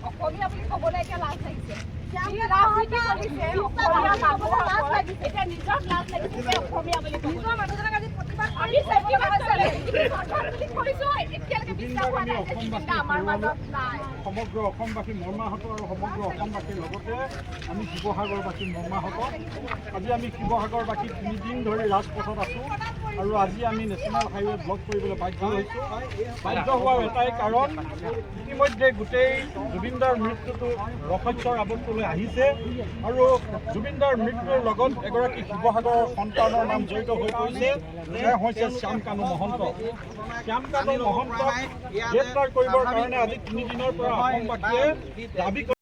অসমীয়া বুলি ক'বলৈ এতিয়া লাজ লাগিছে। সমগ্ৰ অসমবাসী মৰ্মাহত আৰু সমগ্ৰ অসমবাসীৰ লগতে আমি শিৱসাগৰবাসী মৰ্মাহত। আজি আমি শিৱসাগৰবাসী 3 দিন ধৰি ৰাজপথত আছোঁ আৰু আজি আমি নেশ্যনেল হাইৱে ব্লক কৰিবলৈ বাধ্য হৈছোঁ। বাধ্য হোৱাৰ এটাই কাৰণ, ইতিমধ্যে গোটেই জুবিনদাৰ মৃত্যুটো ৰহস্যৰ আৱদ্ধলৈ আহিছে আৰু জুবিনদাৰ মৃত্যুৰ লগত এগৰাকী শিৱসাগৰৰ সন্তানৰ নাম জড়িত হৈ পৰিছে। তেওঁ হৈছে শ্যাম কানু মহন্ত। শ্যাম কানু মহন্তক গ্ৰেপ্তাৰ কৰিবৰ কাৰণে আজি 3 দিনৰ পৰা অসমবাসীয়ে দাবী কৰি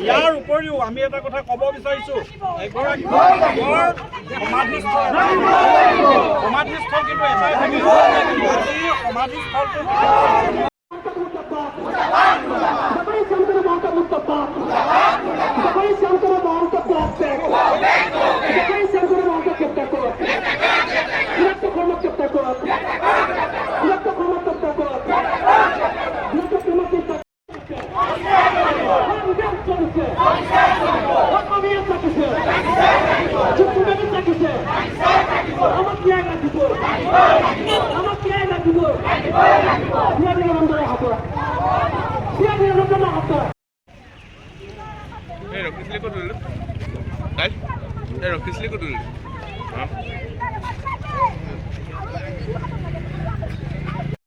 ইয়াৰ উপৰিও আমি এটা কথা ক'ব বিচাৰিছোঁ, এগৰাকী সমাধিস্থল কিন্তু এটাই থাকিব। আজি সমাধিস্থলটো Rokisli ko dulu.